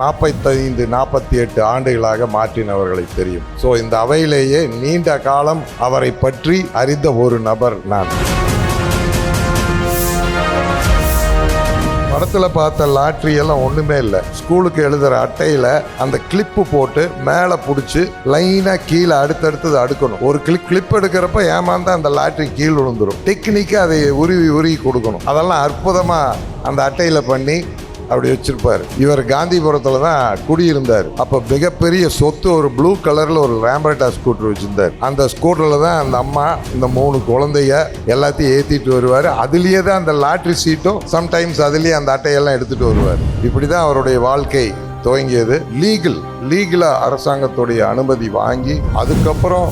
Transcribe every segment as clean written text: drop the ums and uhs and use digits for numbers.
45-48 ஆண்டுகளாக மாற்றினவர்களை தெரியும். ஸோ இந்த அவையிலேயே நீண்ட காலம் அவரை பற்றி அறிந்த ஒரு நபர் நான். படத்தில் பார்த்த லாட்ரி எல்லாம் ஒன்றுமே இல்லை. ஸ்கூலுக்கு எழுதுகிற அட்டையில் அந்த கிளிப்பு போட்டு மேலே பிடிச்சி லைனாக கீழே அடுத்தடுத்தது அடுக்கணும். ஒரு கிளிப் எடுக்கிறப்ப ஏமாந்தா அந்த லாட்ரி கீழ் விழுந்துடும். டெக்னிக்காக அதை உருவி கொடுக்கணும். அதெல்லாம் அற்புதமாக அந்த அட்டையில் பண்ணி அப்படி வச்சிருப்பார். இவர் காந்திபுரத்தில் தான் குடியிருந்தார். அப்போ மிகப்பெரிய சொத்து ஒரு ப்ளூ கலரில் ஒரு ரேம்பரட்டா ஸ்கூட்டர் வச்சிருந்தார். அந்த ஸ்கூட்டரில் தான் அந்த அம்மா இந்த 3 குழந்தைய எல்லாத்தையும் ஏற்றிட்டு வருவார். அதுலேயே தான் அந்த லாட்ரி சீட்டும் சம்டைம்ஸ் அதுலேயே அந்த அட்டையெல்லாம் எடுத்துகிட்டு வருவார். இப்படி தான் அவருடைய வாழ்க்கை துவங்கியது. லீகலாக அரசாங்கத்துடைய அனுமதி வாங்கி அதுக்கப்புறம்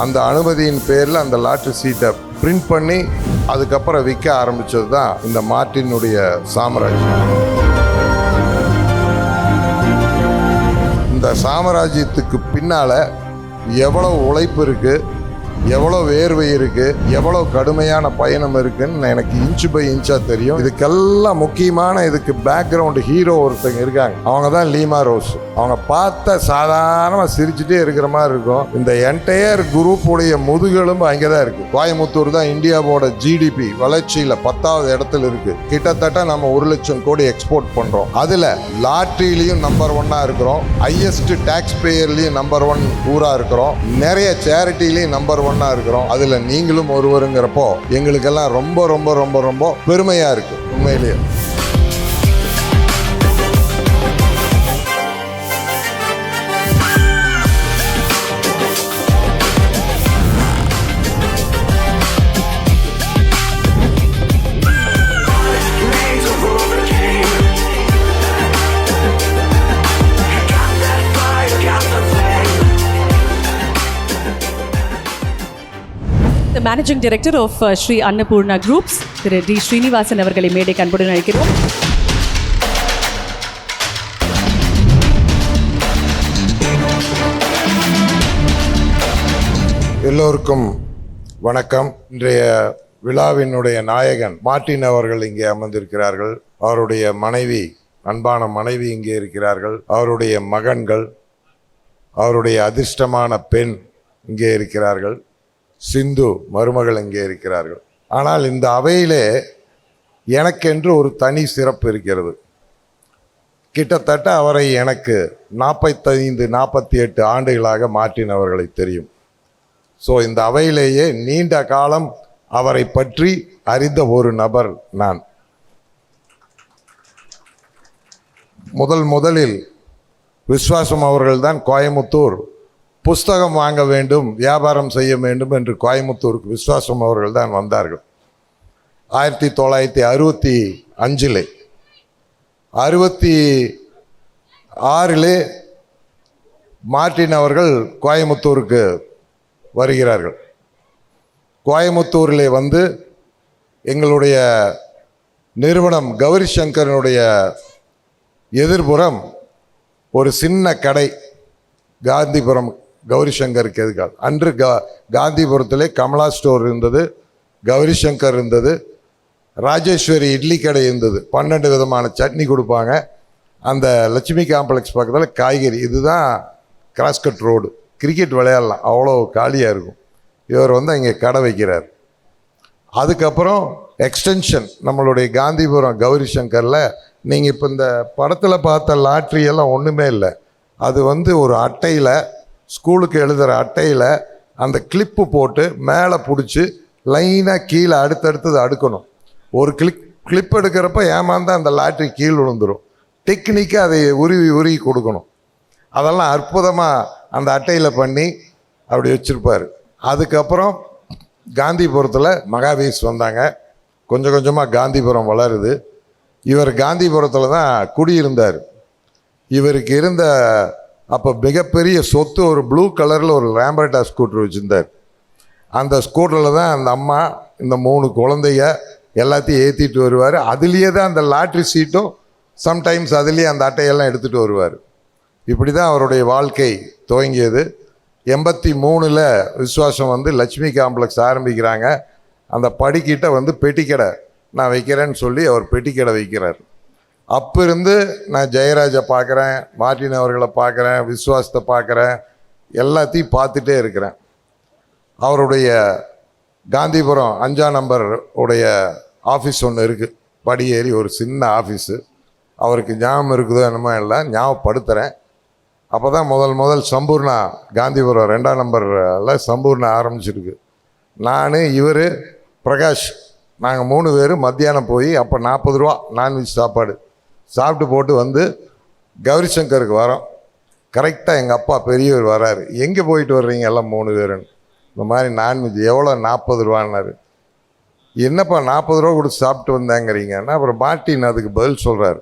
அந்த அனுமதியின் பேரில் அந்த லாட்ரி சீட்டை பிரிண்ட் பண்ணி அதுக்கப்புறம் விற்க ஆரம்பித்தது தான் இந்த மார்ட்டினுடைய சாம்ராஜ்யம். இந்த சாம்ராஜ்யத்துக்கு பின்னால் எவ்வளோ உழைப்பு இருக்குது, எவ்வளோ வேர்வை இருக்குது, எவ்வளோ கடுமையான பயணம் இருக்குன்னு எனக்கு இன்ச்சு பை இன்ச்சாக தெரியும். இதுக்கெல்லாம் முக்கியமான இதுக்கு பேக்ரவுண்டு ஹீரோ ஒருத்தங்க இருக்காங்க. அவங்க தான் லீமா ரோஸ். அவங்க பார்த்த சாதாரணமாக சிரிச்சுட்டே இருக்கிற மாதிரி இருக்கும். இந்த என்டையர் குரூப்புடைய முதுகெலும்பு அங்கே தான் இருக்குது. கோயம்புத்தூர் தான் இந்தியாவோட ஜிடிபி வளர்ச்சியில் 10வது இடத்துல இருக்குது. கிட்டத்தட்ட நம்ம 1 லட்சம் கோடி எக்ஸ்போர்ட் பண்ணுறோம். அதில் லாட்ரிலையும் நம்பர் 1 இருக்கிறோம். ஹையஸ்ட் டேக்ஸ் பேயர்லையும் நம்பர் 1 ஊராக இருக்கிறோம். நிறைய சேரிட்டிலையும் நம்பர் 1 இருக்கிறோம். அதுல நீங்களும் ஒருவருங்கிறப்போ எங்களுக்கெல்லாம் ரொம்ப ரொம்ப ரொம்ப ரொம்ப பெருமையா இருக்கு உண்மையிலேயே. The Managing Director of Sri Annapurna Groups, திரு டி ஸ்ரீனிவாசன் அவர்களை மேடைக்கு அன்புடன் அழைக்கிறோம். எல்லோருக்கும் வணக்கம். இன்றைய விழாவினுடைய நாயகன் மார்ட்டின் அவர்கள் இங்கே அமர்ந்திருக்கிறார்கள். அவருடைய மனைவி, அன்பான மனைவி இங்கே இருக்கிறார்கள். அவருடைய மகன்கள், அவருடைய அதிர்ஷ்டமான பெண் இங்கே இருக்கிறார்கள். சிந்து மருமகள் இங்கே இருக்கிறார்கள். ஆனால் இந்த அவையிலே எனக்கென்று ஒரு தனி சிறப்பு இருக்கிறது. கிட்டத்தட்ட அவரை எனக்கு 45-48 ஆண்டுகளாக மாற்றினவர்களை தெரியும். ஸோ இந்த அவையிலேயே நீண்ட காலம் அவரை பற்றி அறிந்த ஒரு நபர் நான். முதலில் விஸ்வாசம் அவர்கள்தான் கோயமுத்தூர் புஸ்தகம் வாங்க வேண்டும், வியாபாரம் செய்ய வேண்டும் என்று கோயமுத்தூருக்கு விஸ்வாசம் அவர்கள் தான் வந்தார்கள். 1965 66 மார்ட்டின் அவர்கள் கோயமுத்தூருக்கு வருகிறார்கள். கோயமுத்தூரிலே வந்து எங்களுடைய நிறுவனம் கௌரி சங்கரனுடைய எதிர்புறம் ஒரு சின்ன கடை, காந்திபுரம் கௌரி சங்கருக்கு எதுக்காக அன்று காந்திபுரத்திலே கமலா ஸ்டோர் இருந்தது, கௌரி சங்கர் இருந்தது, ராஜேஸ்வரி இட்லி கடை இருந்தது. 12 விதமான சட்னி கொடுப்பாங்க. அந்த லட்சுமி காம்ப்ளெக்ஸ் பக்கத்தில் காய்கறி. இதுதான் கிராஸ்கட் ரோடு. கிரிக்கெட் விளையாடலாம், அவ்வளோ காலியாக இருக்கும். இவர் வந்து இங்கே கடை வைக்கிறார். அதுக்கப்புறம் எக்ஸ்டென்ஷன் நம்மளுடைய காந்திபுரம் கௌரி சங்கரில் நீங்கள் இப்போ இந்த படத்தில் பார்த்த லாட்ரி எல்லாம் ஒன்றுமே இல்லை. அது வந்து ஒரு அட்டையில், ஸ்கூலுக்கு எழுதுகிற அட்டையில் அந்த கிளிப்பு போட்டு மேலே பிடிச்சி லைனாக கீழே அடுத்தடுத்தது அடுக்கணும். ஒரு கிளிப் எடுக்கிறப்ப ஏமாந்தா அந்த லாட்ரி கீழ் விழுந்துடும். டெக்னிக்காக அதை உருவி கொடுக்கணும். அதெல்லாம் அற்புதமாக அந்த அட்டையில் பண்ணி அப்படி வச்சுருப்பார். அதுக்கப்புறம் காந்திபுரத்தில் மகாவீஸ் வந்தாங்க. கொஞ்சம் கொஞ்சமாக காந்திபுரம் வளருது. இவர் காந்திபுரத்தில் தான் குடியிருந்தார். இவருக்கு இருந்த அப்போ மிகப்பெரிய சொத்து ஒரு ப்ளூ கலரில் ஒரு ரேம்பரட்டா ஸ்கூட்டர் வச்சுருந்தார். அந்த ஸ்கூட்டரில் தான் அந்த அம்மா இந்த 3 குழந்தைய எல்லாத்தையும் ஏற்றிட்டு வருவார். அதுலேயே தான் அந்த லாட்ரி சீட்டும் சம்டைம்ஸ் அதுலேயே அந்த அட்டையெல்லாம் எடுத்துகிட்டு வருவார். இப்படி தான் அவருடைய வாழ்க்கை துவங்கியது. 83 விஸ்வாசம் வந்து லட்சுமி காம்ப்ளெக்ஸ் ஆரம்பிக்கிறாங்க. அந்த படிக்கிட்ட வந்து பெட்டிக்கடை நான் வைக்கிறேன்னு சொல்லி அவர் பெட்டிக்கடை வைக்கிறார். அப்போ இருந்து நான் ஜெயராஜை பார்க்குறேன், மார்ட்டின் அவர்களை பார்க்குறேன், விஸ்வாசத்தை பார்க்குறேன், எல்லாத்தையும் பார்த்துட்டே இருக்கிறேன். அவருடைய காந்திபுரம் 5ஆம் நம்பர் உடைய ஆஃபீஸ் ஒன்று இருக்குது, படியேறி ஒரு சின்ன ஆஃபீஸு. அவருக்கு ஞாபகம் இருக்குதோ என்னமோ இல்லை, ஞாபகப்படுத்துகிறேன். அப்போ தான் முதல் சம்பூர்ணா காந்திபுரம் 2ஆம் நம்பரில் சம்பூர்ணா ஆரம்பிச்சிருக்கு. நான், இவர், பிரகாஷ், நாங்கள் 3 பேர் மத்தியானம் போய் அப்போ 40 ரூபா நான்வெஜ் சாப்பாடு சாப்பிட்டு போட்டு வந்து கௌரி சங்கருக்கு வரோம். கரெக்டாக எங்கள் அப்பா பெரியவர் வராரு. எங்கே போயிட்டு வர்றீங்க எல்லாம் 3 பேருன்னு? இந்த மாதிரி நான்வெஜ் எவ்வளோ? 40 ரூபான்னாரு. என்னப்பா 40 ரூபா கொடுத்து சாப்பிட்டு வந்தாங்கிறீங்கன்னா, அப்புறம் மார்ட்டின் அதுக்கு பதில் சொல்கிறார்,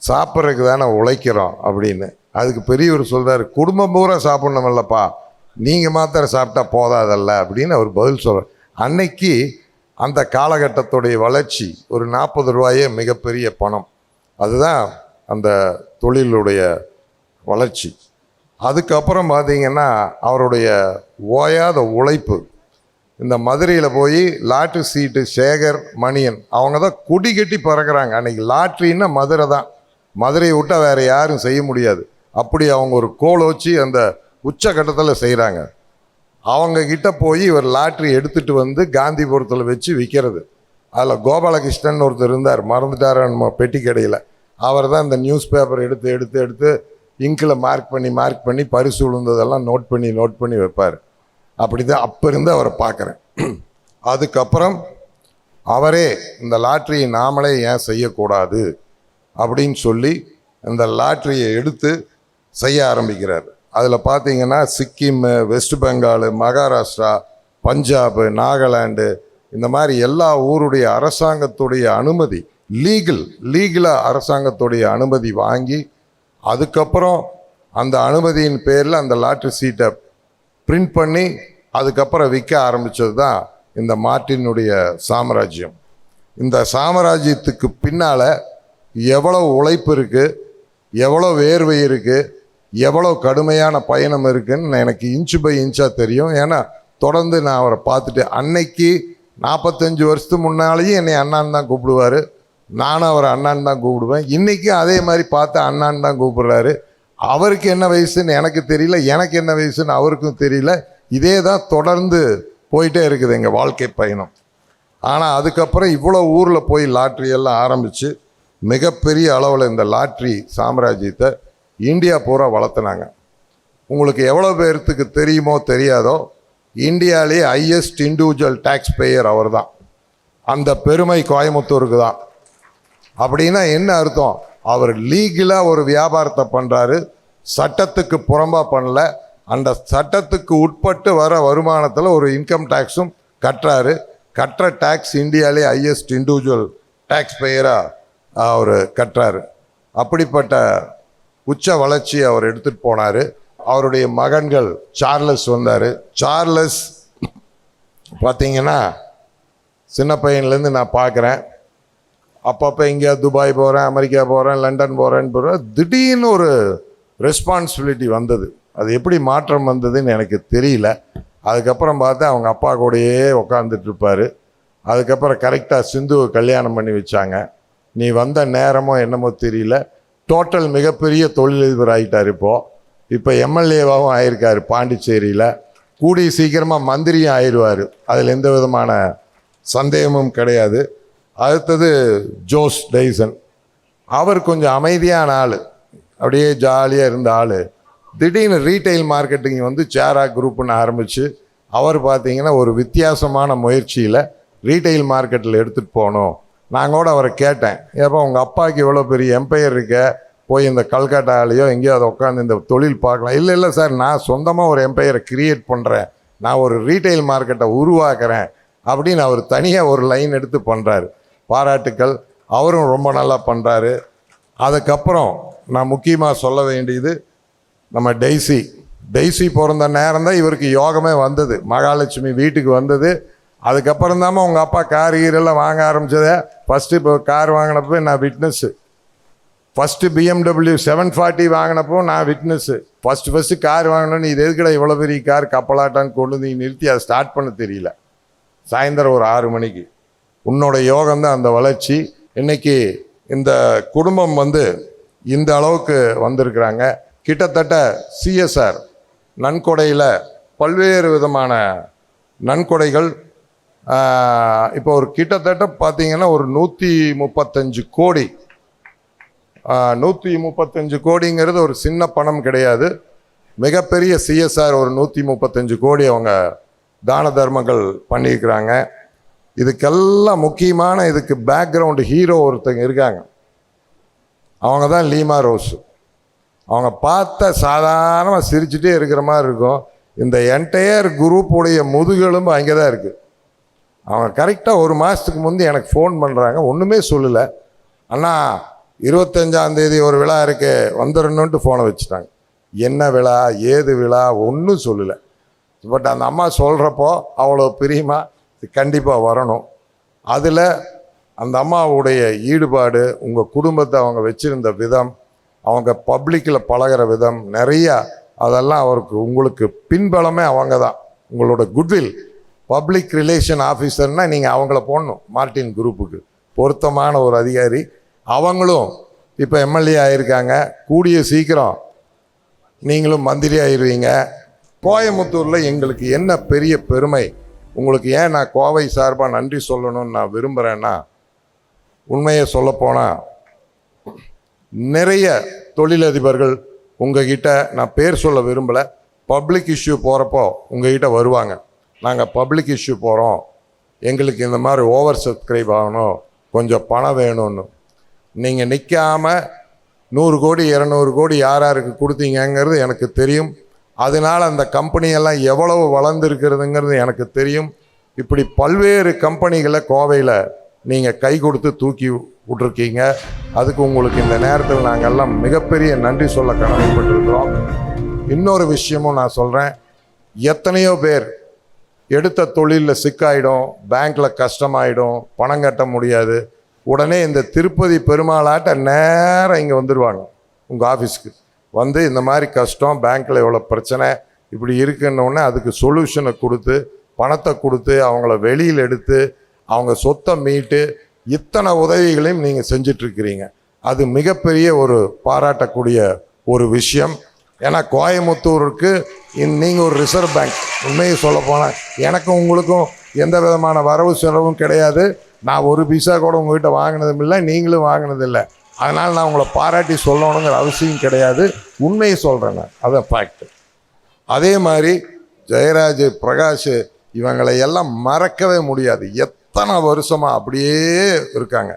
சாப்பிட்றதுக்கு தானே உழைக்கிறோம் அப்படின்னு. அதுக்கு பெரியவர் சொல்கிறார், குடும்பம் பூரா சாப்பிட்ணுமில்லப்பா, நீங்கள் மாத்திரம் சாப்பிட்டா போதாதல்ல அப்படின்னு அவர் பதில் சொல்கிறார். அன்னைக்கு அந்த காலகட்டத்துடைய வளர்ச்சி ஒரு 40 ரூபாயே மிகப்பெரிய பணம். அதுதான் அந்த தொழிலுடைய வளர்ச்சி. அதுக்கப்புறம் பார்த்திங்கன்னா அவருடைய ஓயாத உழைப்பு. இந்த மதுரையில் போய் லாட்ரி சீட்டு சேகர், மணியன் அவங்க தான் கொடி கட்டி பறக்கிறாங்க. அன்றைக்கி லாட்ரின்னா மதுரை தான். மதுரையை விட்டால் வேறு யாரும் செய்ய முடியாது. அப்படி அவங்க ஒரு கோல் வச்சு அந்த உச்சகட்டத்தில் செய்கிறாங்க. அவங்கக்கிட்ட போய் இவர் லாட்ரி எடுத்துகிட்டு வந்து காந்திபுரத்தில் வச்சு விற்கிறது. அதில் கோபாலகிருஷ்ணன் ஒருத்தர் இருந்தார், மறந்துட்டார் நம்ம பெட்டி கடையில். அவர் தான் இந்த நியூஸ் பேப்பர் எடுத்து இங்கில் மார்க் பண்ணி பரிசு விழுந்ததெல்லாம் நோட் பண்ணி வைப்பார். அப்படி தான் அப்போ இருந்து அவரை பார்க்குறேன். அதுக்கப்புறம் அவரே இந்த லாட்ரியை நாமளே ஏன் செய்யக்கூடாது அப்படின்னு சொல்லி இந்த லாட்ரியை எடுத்து செய்ய ஆரம்பிக்கிறார். அதில் பார்த்தீங்கன்னா சிக்கிம், வெஸ்ட் பெங்கால், மகாராஷ்டிரா, பஞ்சாப், நாகாலாண்டு, இந்த மாதிரி எல்லா ஊருடைய அரசாங்கத்துடைய அனுமதி, லீகலாக அரசாங்கத்துடைய அனுமதி வாங்கி, அதுக்கப்புறம் அந்த அனுமதியின் பேரில் அந்த லாட்ரி சீட்டை பிரிண்ட் பண்ணி அதுக்கப்புறம் விற்க ஆரம்பித்தது தான் இந்த மார்ட்டினுடைய சாம்ராஜ்யம். இந்த சாம்ராஜ்யத்துக்கு பின்னால் எவ்வளோ உழைப்பு இருக்குது, எவ்வளோ வேர்வை இருக்குது, எவ்வளோ கடுமையான பயணம் இருக்குதுன்னு எனக்கு இன்ச்சு பை இன்ச்சாக தெரியும். ஏன்னா தொடர்ந்து நான் அவரை பார்த்துட்டு, அன்னைக்கு 45 வருஷத்துக்கு முன்னாலேயும் என்னை அண்ணான்னு தான் கூப்பிடுவார், நானும் அவரை அண்ணான்னு தான் கூப்பிடுவேன். இன்றைக்கும் அதே மாதிரி பார்த்து அண்ணான்னு தான் கூப்பிடுறாரு. அவருக்கு என்ன வயசுன்னு எனக்கு தெரியல, எனக்கு என்ன வயசுன்னு அவருக்கும் தெரியல. இதே தான் தொடர்ந்து போயிட்டே இருக்குது எங்கள் வாழ்க்கை பயணம். ஆனால் அதுக்கப்புறம் இவ்வளோ ஊரில் போய் லாட்ரியெல்லாம் ஆரம்பித்து மிகப்பெரிய அளவில் இந்த லாட்ரி சாம்ராஜ்யத்தை இந்தியா பூரா வளர்த்துனாங்க. உங்களுக்கு எவ்வளோ பேர்த்துக்கு தெரியுமோ தெரியாதோ, இந்தியாவிலே ஹையஸ்ட் இண்டிவிஜுவல் டேக்ஸ் பேயர் அவர் தான். அந்த பெருமை கோயம்புத்தூருக்கு தான். அப்படின்னா என்ன அர்த்தம்? அவர் லீகலாக ஒரு வியாபாரத்தை பண்ணுறாரு, சட்டத்துக்கு புறம்பாக பண்ணல, அந்த சட்டத்துக்கு உட்பட்டு வர வருமானத்தில் ஒரு இன்கம் டேக்ஸும் கட்டுறாரு. கட்டுற டேக்ஸ் இந்தியாவிலே ஹையஸ்ட் இண்டிவிஜுவல் டேக்ஸ் பேயராக அவர் கட்டுறாரு. அப்படிப்பட்ட உச்ச வளர்ச்சி அவர் எடுத்துகிட்டு போனார். அவருடைய மகன்கள் சார்லஸ் வந்தார். சார்லஸ் பார்த்திங்கன்னா சின்ன பையன்லேருந்து நான் பார்க்குறேன், அப்பப்போ இங்கே துபாய் போகிறேன், அமெரிக்கா போகிறேன், லண்டன் போகிறேன். திடீர்னு ஒரு ரெஸ்பான்சிபிலிட்டி வந்தது. அது எப்படி மாற்றம் வந்ததுன்னு எனக்கு தெரியல. அதுக்கப்புறம் பார்த்தா அவங்க அப்பா கூடயே உட்காந்துட்டு இருப்பார். அதுக்கப்புறம் கரெக்டாக சிந்துவை கல்யாணம் பண்ணி வச்சாங்க. நீ வந்த நேரமோ என்னமோ தெரியல, டோட்டல் மிகப்பெரிய தொழிலதிபர் ஆகிட்டார். இப்போ எம்எல்ஏவாகவும் ஆயிருக்கார் பாண்டிச்சேரியில். கூடிய சீக்கிரமாக மந்திரியும் ஆயிடுவார், அதில் எந்த விதமான சந்தேகமும் கிடையாது. அடுத்தது ஜோஸ் டைசன். அவர் கொஞ்சம் அமைதியான ஆள், அப்படியே ஜாலியாக இருந்த ஆள். திடீர்னு ரீட்டைல் மார்க்கெட்டிங் வந்து சேரா குரூப்னு ஆரம்பித்து அவர் பார்த்திங்கன்னா ஒரு வித்தியாசமான முயற்சியில் ரீட்டைல் மார்க்கெட்டில் எடுத்துகிட்டு போகணும். நான் கூட அவரை கேட்டேன், ஏப்பா உங்கள் அப்பாவுக்கு இவ்வளோ பெரிய எம்பையர் இருக்க, போய் இந்த கல்கட்டாலேயோ எங்கேயோ அதை உட்காந்து இந்த தொழில் பார்க்கலாம். இல்லை சார், நான் சொந்தமாக ஒரு எம்பையரை கிரியேட் பண்ணுறேன், நான் ஒரு ரீட்டைல் மார்க்கெட்டை உருவாக்குறேன் அப்படின்னு அவர் தனியாக ஒரு லைன் எடுத்து பண்ணுறாரு. பாராட்டுக்கள், அவரும் ரொம்ப நல்லா பண்ணுறாரு. அதுக்கப்புறம் நான் முக்கியமாக சொல்ல வேண்டியது, நம்ம டெய்ஸி பிறந்த நேரம் தான் இவருக்கு யோகமே வந்தது. மகாலட்சுமி வீட்டுக்கு வந்தது. அதுக்கப்புறம் தான் உங்கள் அப்பா கார் கீரெல்லாம் வாங்க ஆரம்பித்ததே. ஃபஸ்ட்டு இப்போ கார் வாங்கினப்போ நான் விட்னஸ்ஸு. ஃபஸ்ட்டு BMW 740 வாங்கினப்போ நான் விட்னஸ்ஸு. ஃபஸ்ட்டு கார் வாங்கினோன்னு, இது எதுக்கடா இவ்வளோ பெரிய கார் கப்பலாட்டான்னு கொண்டு நீ நிறுத்தி அதை ஸ்டார்ட் பண்ண தெரியல. சாயந்தரம் ஒரு 6 மணிக்கு. உன்னோட யோகம்தான் அந்த வளர்ச்சி. இன்றைக்கி இந்த குடும்பம் வந்து இந்த அளவுக்கு வந்திருக்கிறாங்க. கிட்டத்தட்ட சிஎஸ்ஆர் நன்கொடையில் பல்வேறு விதமான நன்கொடைகள் இப்போ ஒரு கிட்டத்தட்ட பார்த்தீங்கன்னா ஒரு 135 கோடி. 135 கோடிங்கிறது ஒரு சின்ன பணம் கிடையாது. மிகப்பெரிய சிஎஸ்ஆர் ஒரு 135 கோடி அவங்க தான தர்மங்கள் பண்ணியிருக்கிறாங்க. இதுக்கெல்லாம் முக்கியமான இதுக்கு பேக்ரவுண்டு ஹீரோ ஒருத்தங்க இருக்காங்க. அவங்க தான் லீமா ரோஸ். அவங்க பார்த்த சாதாரணமாக சிரிச்சுட்டே இருக்கிற மாதிரி இருக்கும். இந்த என்டையர் குரூப்புடைய முதுகெலும்பு அங்கே தான் இருக்குது. அவங்க கரெக்டாக ஒரு மாதத்துக்கு முந்தி எனக்கு ஃபோன் பண்ணுறாங்க. ஒன்றுமே சொல்லலை. அண்ணா 25ஆம் தேதி ஒரு விழா இருக்கு வந்துடணுன்ட்டு ஃபோனை வச்சுட்டாங்க. என்ன விழா ஏது விழா ஒன்றும் சொல்லலை. பட் அந்த அம்மா சொல்கிறப்போ அவ்வளோ பிரியமா கண்டிப்பாக வரணும். அதில் அந்த அம்மாவுடைய ஈடுபாடு, உங்கள் குடும்பத்தை அவங்க வச்சுருந்த விதம், அவங்க பப்ளிக்கில் பழகிற விதம் நிறையா, அதெல்லாம் அவருக்கு உங்களுக்கு பின்பலமே அவங்க தான். உங்களோட குட்வில் பப்ளிக் ரிலேஷன் ஆஃபீஸர்னால் நீங்கள் அவங்கள போடணும். மார்ட்டின் குரூப்புக்கு பொருத்தமான ஒரு அதிகாரி. அவங்களும் இப்போ எம்எல்ஏ ஆகியிருக்காங்க. கூடிய சீக்கிரம் நீங்களும் மந்திரி ஆயிடுவீங்க. கோயம்புத்தூரில் எங்களுக்கு என்ன பெரிய பெருமை, உங்களுக்கு ஏன் நான் கோவை சார்பாக நன்றி சொல்லணும்னு நான் விரும்புகிறேன்னா, உண்மையை சொல்லப்போனால் நிறைய தொழிலதிபர்கள் உங்ககிட்ட, நான் பேர் சொல்ல விரும்பலை, பப்ளிக் இஷ்யூ போகிறப்போ உங்ககிட்ட வருவாங்க. நாங்கள் பப்ளிக் இஷ்யூ போகிறோம், எங்களுக்கு இந்த மாதிரி ஓவர் சப்ஸ்கிரைப் ஆகணும், கொஞ்சம் பணம் வேணும்னு. நீங்கள் நிற்காமல் 100 கோடி 200 கோடி யாருக்கு கொடுத்தீங்கங்கிறது எனக்கு தெரியும். அதனால் அந்த கம்பெனியெல்லாம் எவ்வளவு வளர்ந்துருக்கிறதுங்கிறது எனக்கு தெரியும். இப்படி பல்வேறு கம்பெனிகளை கோவையில் நீங்கள் கை கொடுத்து தூக்கி விட்ருக்கீங்க. அதுக்கு உங்களுக்கு இந்த நேரத்தில் நாங்கள் எல்லாம் மிகப்பெரிய நன்றி சொல்ல கடமைப்பட்டிருக்கிறோம். இன்னொரு விஷயமும் நான் சொல்கிறேன். எத்தனையோ பேர் எடுத்த தொழிலில் சிக்காயிடும், பேங்க்கில் கஷ்டமாயிடும், பணம் கட்ட முடியாது. உடனே இந்த திருப்பதி பெருமாளாட்ட நேரம் இங்கே வந்துடுவாங்க. உங்கள் ஆஃபீஸ்க்கு வந்து இந்த மாதிரி கஷ்டம், பேங்க்கில் எவ்வளோ பிரச்சனை இப்படி இருக்குன்னொடனே அதுக்கு சொல்யூஷனை கொடுத்து, பணத்தை கொடுத்து, அவங்கள வெளியில் எடுத்து, அவங்க சொத்தை மீட்டு, இத்தனை உதவிகளையும் நீங்கள் செஞ்சிட்ருக்கிறீங்க. அது மிகப்பெரிய ஒரு பாராட்டக்கூடிய ஒரு விஷயம். ஏன்னா கோயம்புத்தூருக்கு நீங்கள் ஒரு ரிசர்வ் பேங்க். உண்மையை சொல்ல போனால் எனக்கும் உங்களுக்கும் எந்த விதமான வரவு செலவும் கிடையாது. நான் ஒரு பைசா கூட உங்கள்கிட்ட வாங்கினதும் இல்லை, நீங்களும் வாங்கினதில்லை. அதனால் நான் உங்களை பாராட்டி சொல்லணுங்கிற அவசியம் கிடையாது. உண்மையை சொல்கிறேன் நான், அதான் ஃபேக்ட். அதே மாதிரி ஜெயராஜ், பிரகாஷ் இவங்களை எல்லாம் மறக்கவே முடியாது. எத்தனை வருஷமாக அப்படியே இருக்காங்க.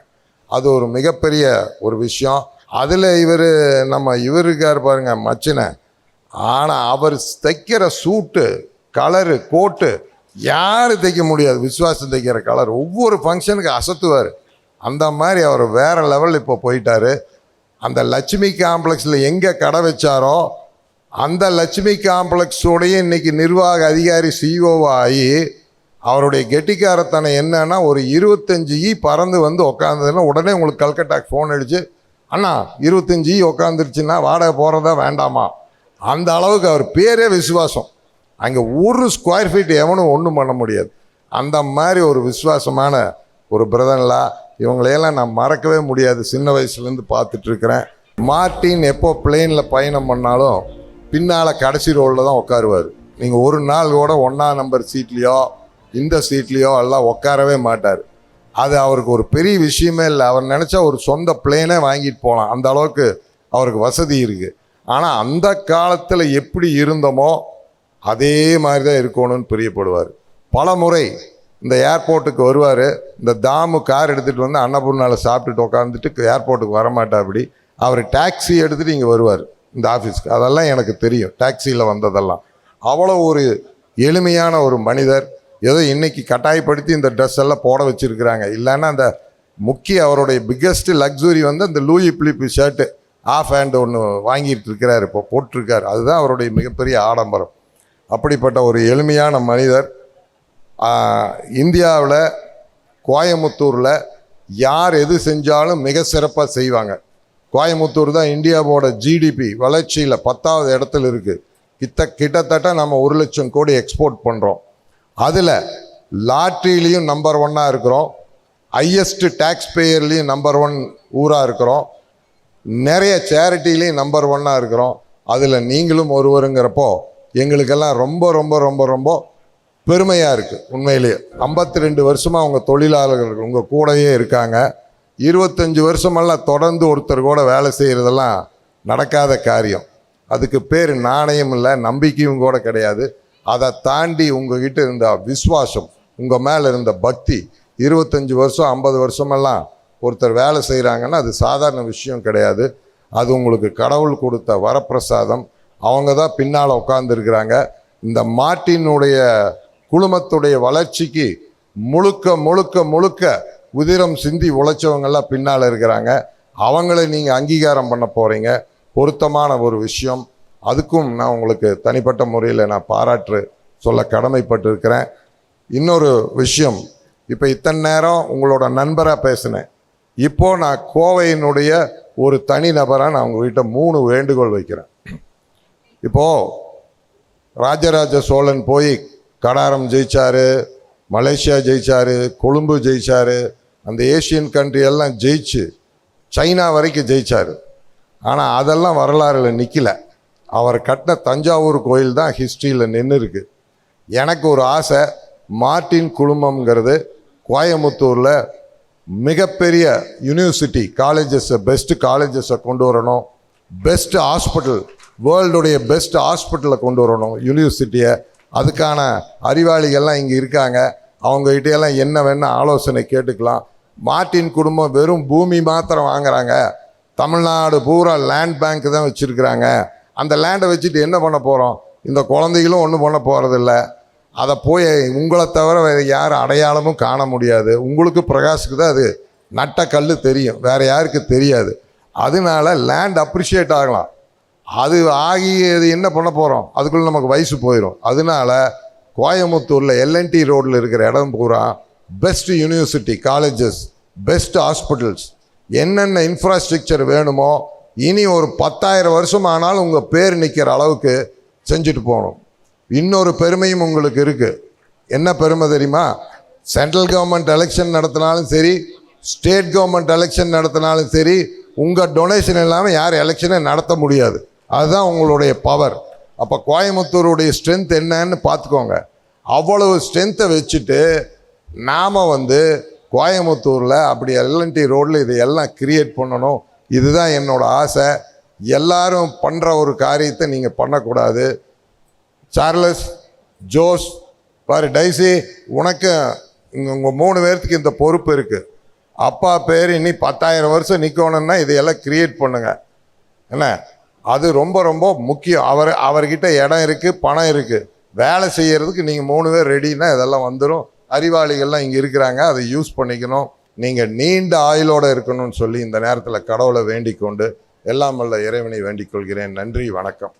அது ஒரு மிகப்பெரிய ஒரு விஷயம். அதில் இவர் இருக்கார் பாருங்க, மச்சினை. ஆனால் அவர் தைக்கிற சூட்டு, கலரு, கோட்டு யார் தைக்க முடியாது. விஸ்வாசம் தைக்கிற கலர் ஒவ்வொரு ஃபங்க்ஷனுக்கு அசத்துவார். அந்த மாதிரி அவர் வேறு லெவலில் இப்போ போயிட்டார். அந்த லட்சுமி காம்ப்ளெக்ஸில் எங்கே கடை வச்சாரோ அந்த லட்சுமி காம்ப்ளெக்ஸோடைய இன்றைக்கி நிர்வாக அதிகாரி சிஇஓ ஆகி, அவருடைய கெட்டிக்காரத்தனை என்னன்னா, ஒரு 25 பறந்து வந்து உக்காந்ததுன்னா உடனே உங்களுக்கு கல்கட்டாக்கு ஃபோன் அடித்து, அண்ணா 25 உக்காந்துருச்சுன்னா வாடகை போகிறதா வேண்டாமா, அந்த அளவுக்கு அவர் பேரே விசுவாசம். அங்கே ஒரு ஸ்கொயர் ஃபீட் எவனும் ஒன்றும் பண்ண முடியாது. அந்த மாதிரி ஒரு விசுவாசமான ஒரு பிரதன்லா. இவங்களையெல்லாம் நான் மறக்கவே முடியாது. சின்ன வயசுலேருந்து பார்த்துட்ருக்கிறேன். மார்ட்டின் எப்போ பிளெயினில் பயணம் பண்ணாலும் பின்னால் கடைசி ரோலில் தான் உட்காருவார். நீங்கள் ஒரு நாள் கூட 1ஆம் நம்பர் சீட்லேயோ இந்த சீட்லேயோ எல்லாம் உட்காரவே மாட்டார். அது அவருக்கு ஒரு பெரிய விஷயமே இல்லை. அவர் நினச்சா ஒரு சொந்த பிளேனே வாங்கிட்டு போகலாம், அந்த அளவுக்கு அவருக்கு வசதி இருக்குது. ஆனால் அந்த காலத்தில் எப்படி இருந்தோமோ அதே மாதிரி தான் இருக்கணும்னு பிரியப்படுவார். பல முறை இந்த ஏர்போர்ட்டுக்கு வருவார். இந்த தாமு கார் எடுத்துகிட்டு வந்து அன்னபூர்ணாவில் சாப்பிட்டுட்டு உட்காந்துட்டு ஏர்போர்ட்டுக்கு வரமாட்டா. அப்படி அவர் டாக்ஸி எடுத்துகிட்டு இங்கே வருவார் இந்த ஆஃபீஸ்க்கு. அதெல்லாம் எனக்கு தெரியும், டாக்ஸியில் வந்ததெல்லாம். அவ்வளோ ஒரு எளிமையான ஒரு மனிதர். ஏதோ இன்றைக்கி கட்டாயப்படுத்தி இந்த ட்ரெஸ் எல்லாம் போட வச்சுருக்கிறாங்க. இல்லைன்னா அந்த முக்கிய அவருடைய பிக்கெஸ்ட் லக்ஸுரி வந்து அந்த Louis Philippe shirt half hand ஒன்று வாங்கிட்டு இருக்கிறார், இப்போ போட்டிருக்கார். அதுதான் அவருடைய மிகப்பெரிய ஆடம்பரம். அப்படிப்பட்ட ஒரு எளிமையான மனிதர். இந்தியாவில் கோயம்புத்தூரில் யார் எது செஞ்சாலும் மிக சிறப்பாக செய்வாங்க. கோயம்புத்தூர் தான் இந்தியாவோட ஜிடிபி வளர்ச்சியில் 10வது இடத்துல இருக்குது. கிட்டத்தட்ட நம்ம 1 லட்சம் கோடி எக்ஸ்போர்ட் பண்ணுறோம். அதில் லாட்ரிலையும் நம்பர் 1 இருக்கிறோம். ஹையஸ்ட் டேக்ஸ் பேயர்லேயும் நம்பர் 1 ஊராக இருக்கிறோம். நிறைய சேரிட்டிலையும் நம்பர் 1ஆக இருக்கிறோம். அதில் நீங்களும் ஒருவருங்கிறப்போ எங்களுக்கெல்லாம் ரொம்ப ரொம்ப ரொம்ப ரொம்ப பெருமையாக இருக்குது. உண்மையிலேயே 52 வருஷமாக உங்கள் தொழிலாளர்கள் உங்கள் கூடவே இருக்காங்க. 25 வருஷமெல்லாம் தொடர்ந்து ஒருத்தர் கூட வேலை செய்கிறதெல்லாம் நடக்காத காரியம். அதுக்கு பேர் நாணயம் இல்லை, நம்பிக்கையும் கூட கிடையாது. அதை தாண்டி உங்ககிட்ட இருந்த விசுவாசம், உங்கள் மேலே இருந்த பக்தி, 25 வருஷம் 50 வருஷமெல்லாம் ஒருத்தர் வேலை செய்கிறாங்கன்னா அது சாதாரண விஷயம் கிடையாது. அது உங்களுக்கு கடவுள் கொடுத்த வரப்பிரசாதம். அவங்க தான் பின்னால் உட்காந்துருக்கிறாங்க. இந்த மார்ட்டினுடைய குழுமத்துடைய வளர்ச்சிக்கு முழுக்க முழுக்க முழுக்க உதிரம் சிந்தி உழைச்சவங்கெல்லாம் பின்னால் இருக்கிறாங்க. அவங்கள நீங்கள் அங்கீகாரம் பண்ண போகிறீங்க. பொருத்தமான ஒரு விஷயம். அதுக்கும் நான் உங்களுக்கு தனிப்பட்ட முறையில் நான் பாராட்டு சொல்ல கடமைப்பட்டிருக்கிறேன். இன்னொரு விஷயம், இப்போ இத்தனை நேரம் உங்களோட நண்பராக பேசினேன். இப்போது நான் கோவையினுடைய ஒரு தனி நபராக நான் உங்கள்கிட்ட 3 வேண்டுகோள் வைக்கிறேன். இப்போது ராஜராஜ சோழன் போய் கடாரம் ஜெயிச்சார், மலேசியா ஜெயிச்சார், கொழும்பு ஜெயிச்சார், அந்த ஏஷியன் கண்ட்ரி எல்லாம் ஜெயிச்சு சைனா வரைக்கும் ஜெயிச்சார். ஆனால் அதெல்லாம் வரலாறுல நிற்கலை. அவர் கட்டின தஞ்சாவூர் கோயில் தான் ஹிஸ்ட்ரியில் நின்று இருக்கு. எனக்கு ஒரு ஆசை, மார்ட்டின் குழுமம்ங்கிறது கோயமுத்தூரில் மிகப்பெரிய யூனிவர்சிட்டி காலேஜஸை, பெஸ்ட்டு காலேஜஸை கொண்டு வரணும். பெஸ்ட் ஹாஸ்பிட்டல், வேர்ல்டுடைய பெஸ்ட் ஹாஸ்பிட்டலை கொண்டு வரணும் யூனிவர்சிட்டியை. அதுக்கான அறிவாளிகள்லாம் இங்கே இருக்காங்க. அவங்ககிட்டையெல்லாம் என்ன வேணால் ஆலோசனை கேட்டுக்கலாம். மார்ட்டின் குடும்பம் வெறும் பூமி மாத்திரம் வாங்குறாங்க. தமிழ்நாடு பூரா லேண்ட் பேங்க் தான் வச்சுருக்கிறாங்க. அந்த லேண்டை வச்சுட்டு என்ன பண்ண போகிறோம்? இந்த குழந்தைகளும் ஒன்றும் பண்ண போகிறதில்ல. அதை போய் உங்களை தவிர வேறு யார் அடையாளமும் காண முடியாது. உங்களுக்கு பிரகாஷுக்கு தான் அது நட்ட கல் தெரியும், வேறு யாருக்கு தெரியாது. அதனால லேண்ட் அப்ரிஷியேட் ஆகலாம். அது ஆகி அது என்ன பண்ண போகிறோம்? அதுக்குள்ளே நமக்கு வயசு போயிடும். அதனால கோயமுத்தூரில் எல்என்டி ரோட்டில் இருக்கிற இடம் பூரா best university colleges, best hospitals, என்னென்ன இன்ஃப்ராஸ்ட்ரக்சர் வேணுமோ இனி ஒரு 10,000 வருஷம் ஆனாலும் உங்கள் பேர் நிற்கிற அளவுக்கு செஞ்சுட்டு போகணும். இன்னொரு பெருமையும் உங்களுக்கு இருக்குது. என்ன பெருமை தெரியுமா? சென்ட்ரல் கவர்மெண்ட் எலெக்ஷன் நடத்தினாலும் சரி, ஸ்டேட் கவர்மெண்ட் எலெக்ஷன் நடத்தினாலும் சரி, உங்கள் டொனேஷன் இல்லாமல் யார் எலெக்ஷனை நடத்த முடியாது. அதுதான் உங்களுடைய பவர். அப்போ கோயமுத்தூருடைய ஸ்ட்ரென்த் என்னன்னு பார்த்துக்கோங்க. அவ்வளவு ஸ்ட்ரென்த்தை வச்சுட்டு நாம் கோயமுத்தூரில் அப்படி எல்என்டி ரோடில் இதையெல்லாம் கிரியேட் பண்ணணும். இதுதான் என்னோட ஆசை. எல்லாரும் பண்ணுற ஒரு காரியத்தை நீங்கள் பண்ணக்கூடாது. சார்லஸ், ஜோஸ், பாரு டைசி, உனக்கு உங்கள் 3 பேர்த்துக்கு இந்த பொறுப்பு இருக்குது. அப்பா பேர் இனி 10,000 வருஷம் நிற்கணுன்னா இதையெல்லாம் கிரியேட் பண்ணுங்க. என்ன, அது ரொம்ப ரொம்ப முக்கியம். அவர்கிட்ட இடம் இருக்குது, பணம் இருக்குது, வேலை செய்கிறதுக்கு நீங்கள் 3 பேர் ரெடின்னா இதெல்லாம் வந்துடும். அறிவாளிகள்லாம் இங்கே இருக்கிறாங்க, அதை யூஸ் பண்ணிக்கணும். நீங்கள் நீண்ட ஆயுளோடு இருக்கணும்னு சொல்லி இந்த நேரத்தில் கடவுளை வேண்டிக் கொண்டு எல்லாம் வல்ல இறைவனை வேண்டிக் கொள்கிறேன். நன்றி, வணக்கம்.